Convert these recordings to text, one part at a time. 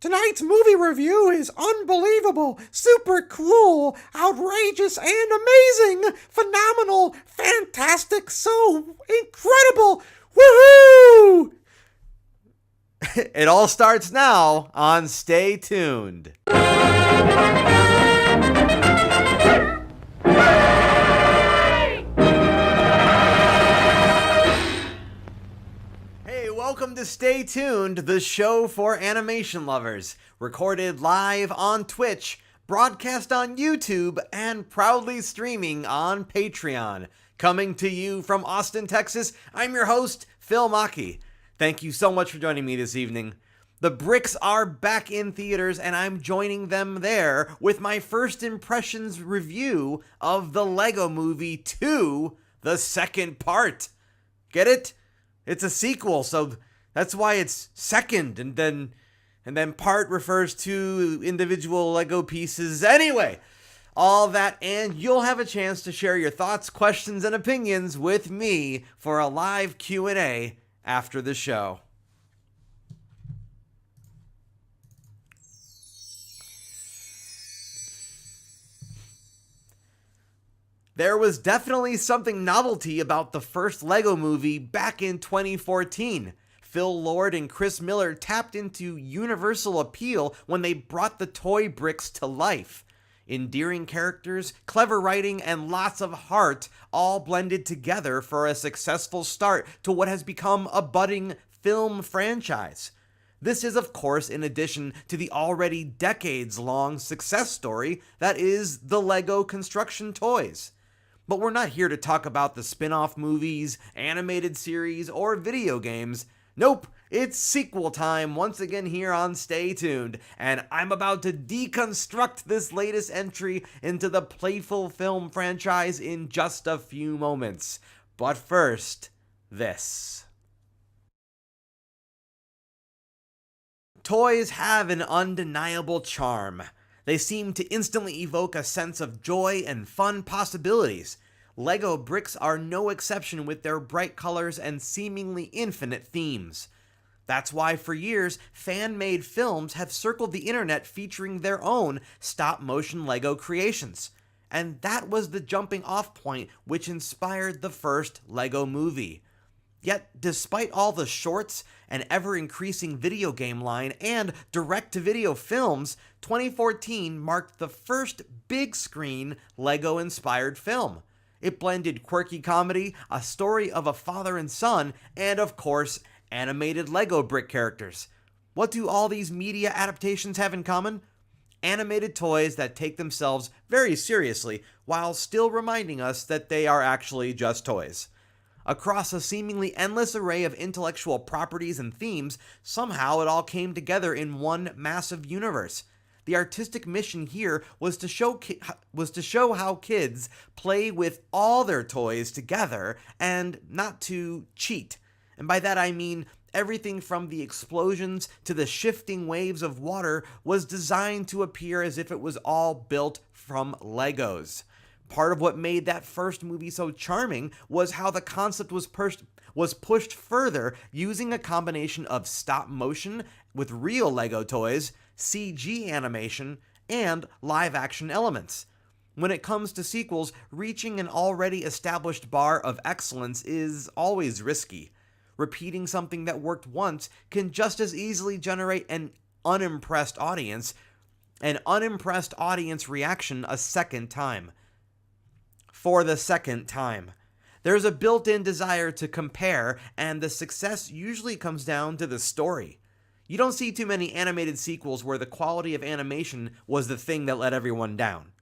Tonight's movie review is unbelievable, super cool, outrageous, and amazing, phenomenal, fantastic, so incredible. Woohoo! It all starts now on Stay Tuned. Welcome to Stay Tuned, the show for animation lovers. Recorded live on Twitch, broadcast on YouTube, and proudly streaming on Patreon. Coming to you from Austin, Texas, I'm your host, Phil Machi. Thank you so much for joining me this evening. The Bricks are back in theaters, and I'm joining them there with my first impressions review of the Lego Movie 2, the second part. Get it? It's a sequel, so that's why it's second, and then part refers to individual Lego pieces. Anyway, all that, and you'll have a chance to share your thoughts, questions, and opinions with me for a live Q&A after the show. There was definitely something novelty about the first Lego Movie back in 2014. Phil Lord and Chris Miller tapped into universal appeal when they brought the toy bricks to life. Endearing characters, clever writing, and lots of heart all blended together for a successful start to what has become a budding film franchise. This is, of course, in addition to the already decades-long success story that is the Lego construction toys. But we're not here to talk about the spin-off movies, animated series, or video games. Nope, it's sequel time once again here on Stay Tuned, and I'm about to deconstruct this latest entry into the playful film franchise in just a few moments. But first, this. Toys have an undeniable charm. They seem to instantly evoke a sense of joy and fun possibilities. Lego bricks are no exception with their bright colors and seemingly infinite themes. That's why for years, fan-made films have circled the internet featuring their own stop-motion Lego creations. And that was the jumping-off point which inspired the first Lego Movie. Yet, despite all the shorts, an ever-increasing video game line, and direct-to-video films, 2014 marked the first big-screen Lego-inspired film. It blended quirky comedy, a story of a father and son, and, of course, animated Lego brick characters. What do all these media adaptations have in common? Animated toys that take themselves very seriously, while still reminding us that they are actually just toys. Across a seemingly endless array of intellectual properties and themes, somehow it all came together in one massive universe. The artistic mission here was to show how kids play with all their toys together and not to cheat. And by that I mean everything from the explosions to the shifting waves of water was designed to appear as if it was all built from Legos. Part of what made that first movie so charming was how the concept was pushed further using a combination of stop motion with real Lego toys, CG animation, and live-action elements. When it comes to sequels, reaching an already established bar of excellence is always risky. Repeating something that worked once can just as easily generate an unimpressed audience reaction a second time. For the second time. There's a built-in desire to compare, and the success usually comes down to the story. You don't see too many animated sequels where the quality of animation was the thing that let everyone down.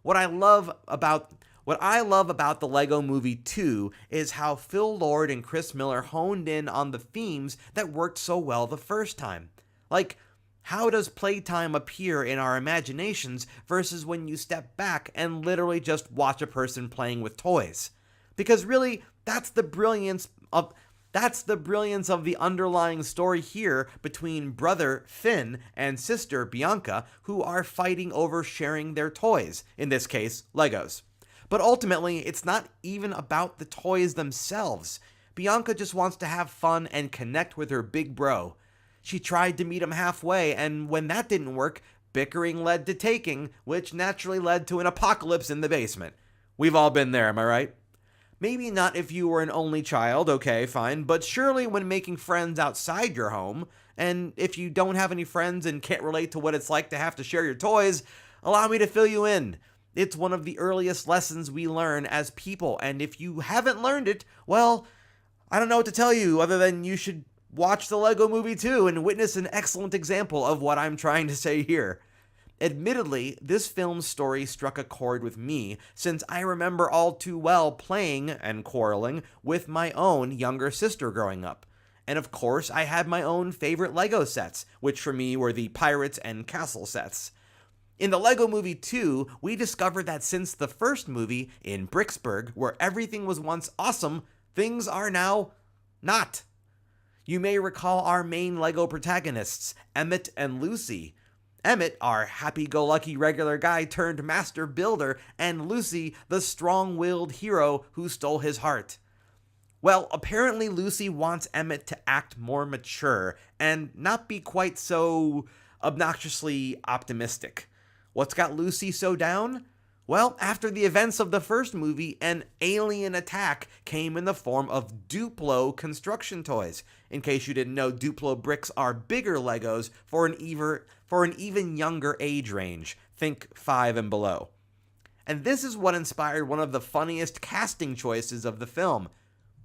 What I love about the Lego Movie 2 is how Phil Lord and Chris Miller honed in on the themes that worked so well the first time. Like, how does playtime appear in our imaginations versus when you step back and literally just watch a person playing with toys? Because really, that's the brilliance of the underlying story here between brother Finn and sister Bianca, who are fighting over sharing their toys, in this case, Legos. But ultimately, it's not even about the toys themselves. Bianca just wants to have fun and connect with her big bro. She tried to meet him halfway, and when that didn't work, bickering led to taking, which naturally led to an apocalypse in the basement. We've all been there, am I right? Maybe not if you were an only child, okay, fine, but surely when making friends outside your home, and if you don't have any friends and can't relate to what it's like to have to share your toys, allow me to fill you in. It's one of the earliest lessons we learn as people, and if you haven't learned it, well, I don't know what to tell you other than you should watch the Lego Movie 2 and witness an excellent example of what I'm trying to say here. Admittedly, this film's story struck a chord with me, since I remember all too well playing and quarreling with my own younger sister growing up. And of course, I had my own favorite Lego sets, which for me were the Pirates and Castle sets. In the Lego Movie 2, we discovered that since the first movie, in Bricksburg, where everything was once awesome, things are now not. You may recall our main Lego protagonists, Emmett and Lucy. Emmett, our happy-go-lucky regular guy turned master builder, and Lucy, the strong-willed hero who stole his heart. Well, apparently Lucy wants Emmett to act more mature and not be quite so obnoxiously optimistic. What's got Lucy so down? Well, after the events of the first movie, an alien attack came in the form of Duplo construction toys. In case you didn't know, Duplo bricks are bigger Legos for an even younger age range. Think 5 and below. And this is what inspired one of the funniest casting choices of the film.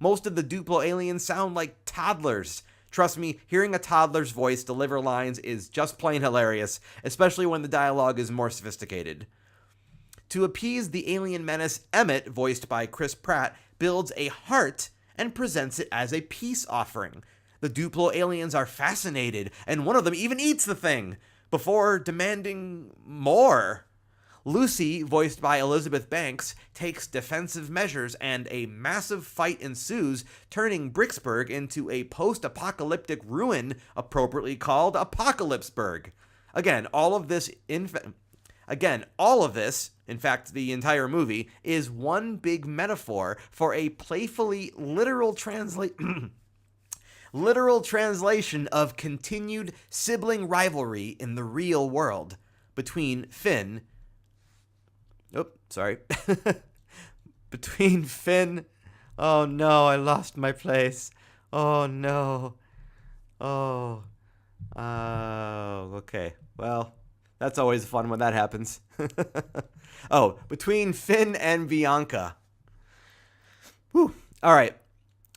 Most of the Duplo aliens sound like toddlers. Trust me, hearing a toddler's voice deliver lines is just plain hilarious, especially when the dialogue is more sophisticated. To appease the alien menace, Emmett, voiced by Chris Pratt, builds a heart and presents it as a peace offering. The Duplo aliens are fascinated, and one of them even eats the thing, before demanding more. Lucy, voiced by Elizabeth Banks, takes defensive measures and a massive fight ensues, turning Bricksburg into a post-apocalyptic ruin appropriately called Apocalypseburg. Again, all of this, in fact, the entire movie, is one big metaphor for a playfully literal translation of continued sibling rivalry in the real world between Finn. Between Finn. Oh no, I lost my place. Oh no. Okay. Well, that's always fun when that happens. Between Finn and Bianca. Whew. All right.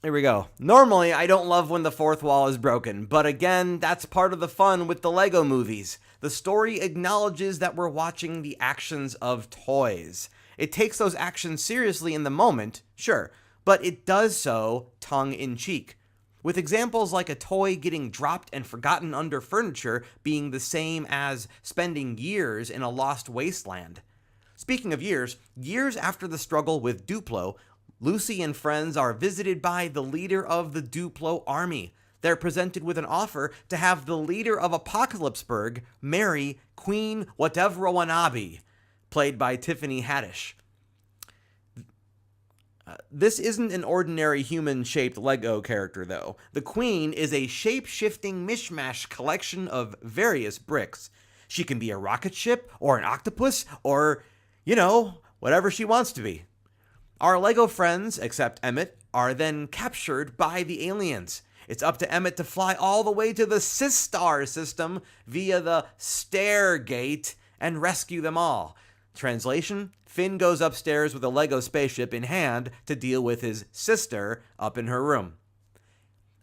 Here we go. Normally, I don't love when the fourth wall is broken, but again, that's part of the fun with the Lego movies. The story acknowledges that we're watching the actions of toys. It takes those actions seriously in the moment, sure, but it does so tongue-in-cheek, with examples like a toy getting dropped and forgotten under furniture being the same as spending years in a lost wasteland. Speaking of years after the struggle with Duplo, Lucy and friends are visited by the leader of the Duplo army. They're presented with an offer to have the leader of Apocalypseburg marry Queen Watevrawanabe, played by Tiffany Haddish. This isn't an ordinary human-shaped Lego character, though. The Queen is a shape-shifting mishmash collection of various bricks. She can be a rocket ship, or an octopus, or, whatever she wants to be. Our Lego friends, except Emmett, are then captured by the aliens. It's up to Emmett to fly all the way to the Sistar system via the Stairgate and rescue them all. Translation: Finn goes upstairs with a Lego spaceship in hand to deal with his sister up in her room.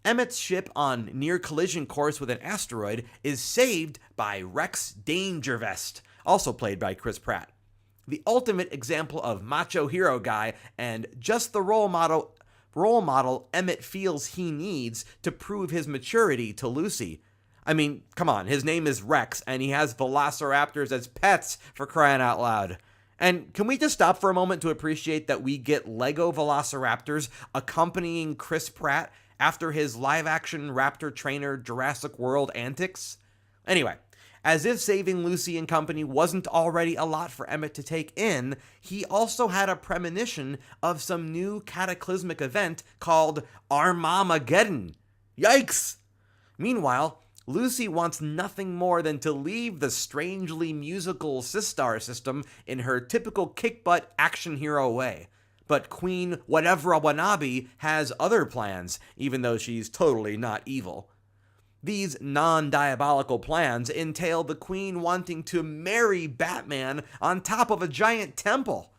Emmett's ship, on near collision course with an asteroid, is saved by Rex Dangervest, also played by Chris Pratt. The ultimate example of macho hero guy and just the role model Emmett feels he needs to prove his maturity to Lucy. I mean, come on, his name is Rex and he has velociraptors as pets, for crying out loud. And can we just stop for a moment to appreciate that we get Lego velociraptors accompanying Chris Pratt after his live-action raptor trainer Jurassic World antics? Anyway, as if saving Lucy and company wasn't already a lot for Emmett to take in, he also had a premonition of some new cataclysmic event called Armamageddon. Yikes! Meanwhile, Lucy wants nothing more than to leave the strangely musical Sistar system in her typical kick-butt action hero way. But Queen Whatever Wanabe has other plans, even though she's totally not evil. These non-diabolical plans entail the Queen wanting to marry Batman on top of a giant temple.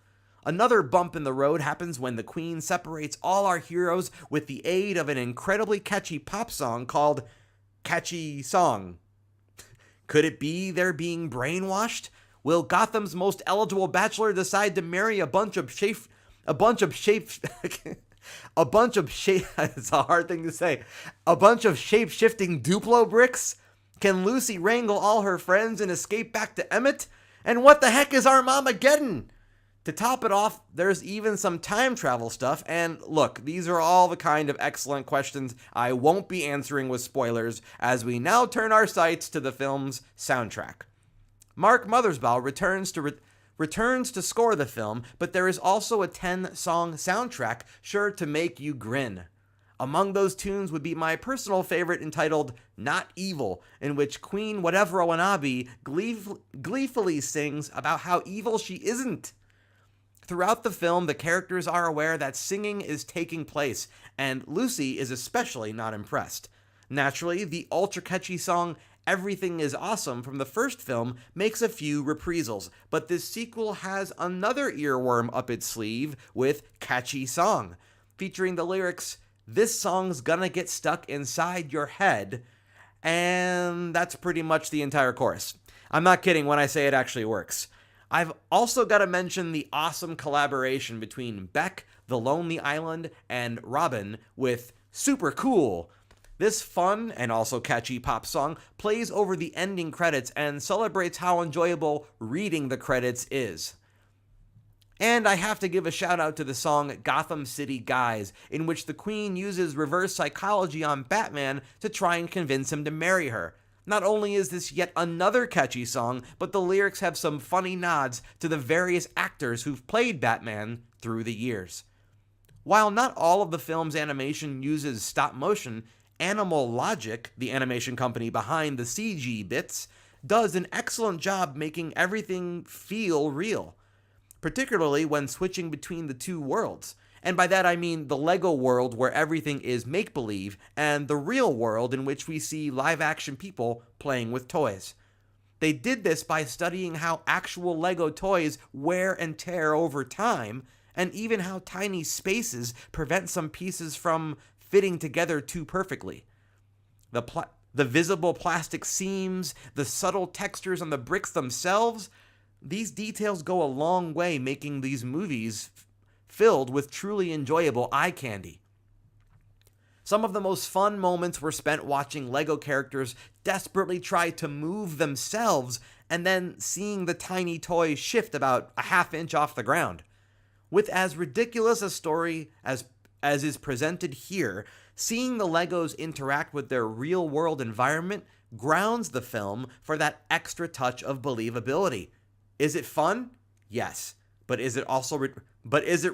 Another bump in the road happens when the Queen separates all our heroes with the aid of an incredibly catchy pop song called Catchy Song. Could it be they're being brainwashed? Will Gotham's most eligible bachelor decide to marry a bunch of it's a hard thing to say. A bunch of shape-shifting Duplo bricks? Can Lucy wrangle all her friends and escape back to Emmett? And what the heck is Armageddon? To top it off, there's even some time travel stuff, and look, these are all the kind of excellent questions I won't be answering with spoilers as we now turn our sights to the film's soundtrack. Mark Mothersbaugh returns to score the film, but there is also a 10-song soundtrack sure to make you grin. Among those tunes would be my personal favorite entitled Not Evil, in which Queen Whatever Wanabe gleefully sings about how evil she isn't. Throughout the film, the characters are aware that singing is taking place, and Lucy is especially not impressed. Naturally, the ultra-catchy song Everything is Awesome from the first film makes a few reprisals, but this sequel has another earworm up its sleeve with Catchy Song, featuring the lyrics, "This song's gonna get stuck inside your head," and that's pretty much the entire chorus. I'm not kidding when I say it actually works. I've also got to mention the awesome collaboration between Beck, The Lonely Island, and Robin with Super Cool. This fun and also catchy pop song plays over the ending credits and celebrates how enjoyable reading the credits is. And I have to give a shout out to the song Gotham City Guys, in which the Queen uses reverse psychology on Batman to try and convince him to marry her. Not only is this yet another catchy song, but the lyrics have some funny nods to the various actors who've played Batman through the years. While not all of the film's animation uses stop motion, Animal Logic, the animation company behind the CG bits, does an excellent job making everything feel real, particularly when switching between the two worlds. And by that I mean the Lego world where everything is make-believe, and the real world in which we see live-action people playing with toys. They did this by studying how actual Lego toys wear and tear over time, and even how tiny spaces prevent some pieces from fitting together too perfectly. The visible plastic seams, the subtle textures on the bricks themselves, these details go a long way making these movies filled with truly enjoyable eye candy. Some of the most fun moments were spent watching Lego characters desperately try to move themselves and then seeing the tiny toys shift about a half inch off the ground. With as ridiculous a story as is presented here, seeing the Legos interact with their real-world environment grounds the film for that extra touch of believability. Is it fun? Yes. But is it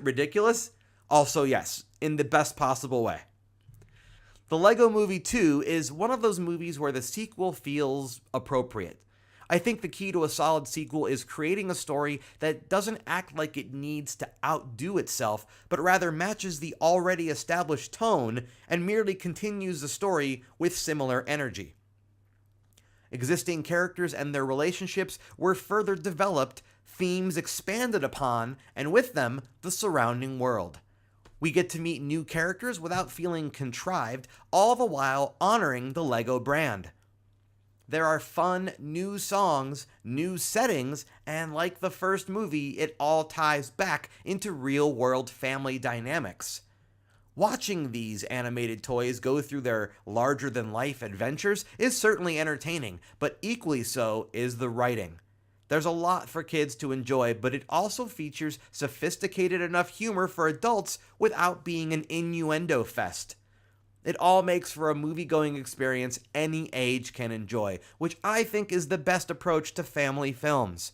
ridiculous? Also yes, in the best possible way. The Lego Movie 2 is one of those movies where the sequel feels appropriate. I think the key to a solid sequel is creating a story that doesn't act like it needs to outdo itself, but rather matches the already established tone and merely continues the story with similar energy. Existing characters and their relationships were further developed, themes expanded upon, and with them, the surrounding world. We get to meet new characters without feeling contrived, all the while honoring the Lego brand. There are fun new songs, new settings, and like the first movie, it all ties back into real-world family dynamics. Watching these animated toys go through their larger-than-life adventures is certainly entertaining, but equally so is the writing. There's a lot for kids to enjoy, but it also features sophisticated enough humor for adults without being an innuendo fest. It all makes for a movie-going experience any age can enjoy, which I think is the best approach to family films.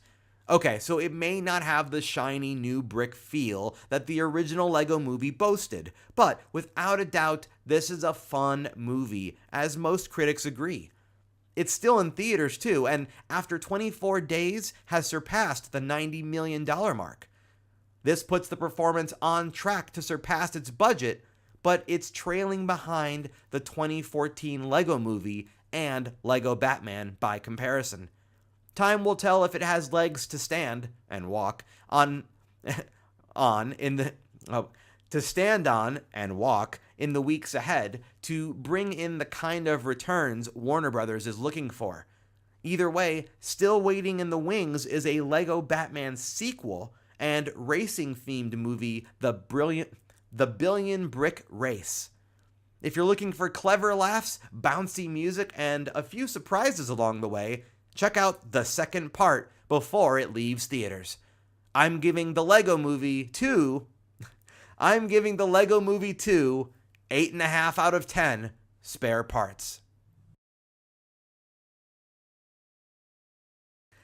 Okay, so it may not have the shiny new brick feel that the original Lego Movie boasted, but without a doubt, this is a fun movie, as most critics agree. It's still in theaters too, and after 24 days has surpassed the $90 million mark. This puts the performance on track to surpass its budget, but it's trailing behind the 2014 Lego Movie and Lego Batman by comparison. Time will tell if it has legs to stand and walk on in the to stand on and walk in the weeks ahead to bring in the kind of returns Warner Brothers is looking for. Either way, still waiting in the wings is a Lego Batman sequel and racing-themed movie, The Billion Brick Race. If you're looking for clever laughs, bouncy music, and a few surprises along the way, check out the second part before it leaves theaters. I'm giving the Lego Movie 2 8.5 out of 10 spare parts.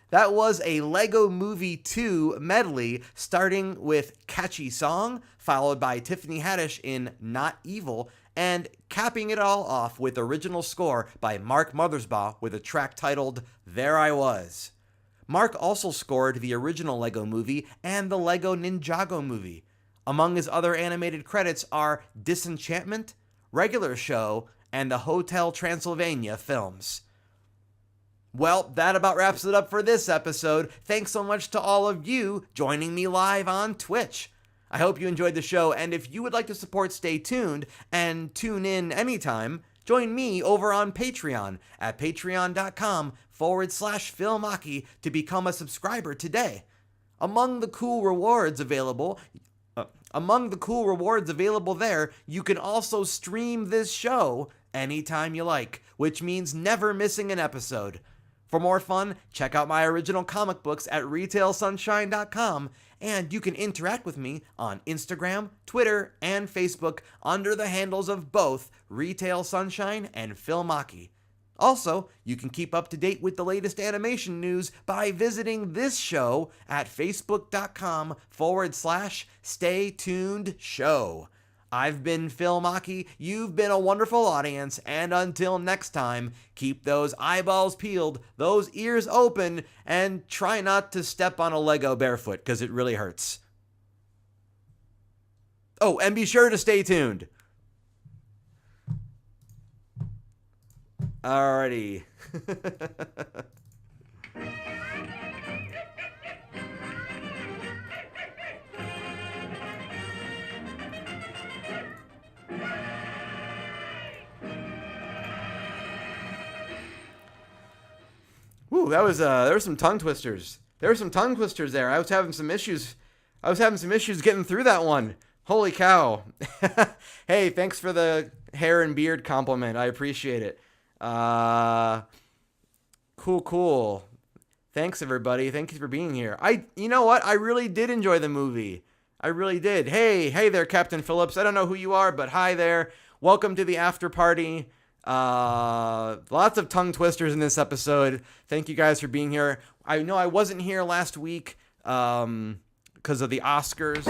That was a Lego Movie 2 medley, starting with Catchy Song, followed by Tiffany Haddish in Not Evil, and capping it all off with original score by Mark Mothersbaugh with a track titled There I Was. Mark also scored the original Lego Movie and the Lego Ninjago Movie. Among his other animated credits are Disenchantment, Regular Show, and the Hotel Transylvania films. Well, that about wraps it up for this episode. Thanks so much to all of you joining me live on Twitch. I hope you enjoyed the show, and if you would like to support Stay Tuned and tune in anytime, join me over on Patreon at patreon.com/Phil Machi to become a subscriber today. Among the cool rewards available there, you can also stream this show anytime you like, which means never missing an episode. For more fun, check out my original comic books at retailsunshine.com, and you can interact with me on Instagram, Twitter, and Facebook under the handles of both Retail Sunshine and Phil Machi. Also, you can keep up to date with the latest animation news by visiting this show at facebook.com/Stay Tuned Show. I've been Phil Machi, you've been a wonderful audience, and until next time, keep those eyeballs peeled, those ears open, and try not to step on a Lego barefoot, because it really hurts. Oh, and be sure to stay tuned. Alrighty. Ooh, there were some tongue twisters. There were some tongue twisters there. I was having some issues getting through that one. Holy cow. Hey, thanks for the hair and beard compliment. I appreciate it. Cool. Thanks, everybody. Thank you for being here. You know what? I really did enjoy the movie. I really did. Hey there, Captain Phillips. I don't know who you are, but hi there. Welcome to the after party. Lots of tongue twisters in this episode. Thank you guys for being here. I know I wasn't here last week, because of the Oscars.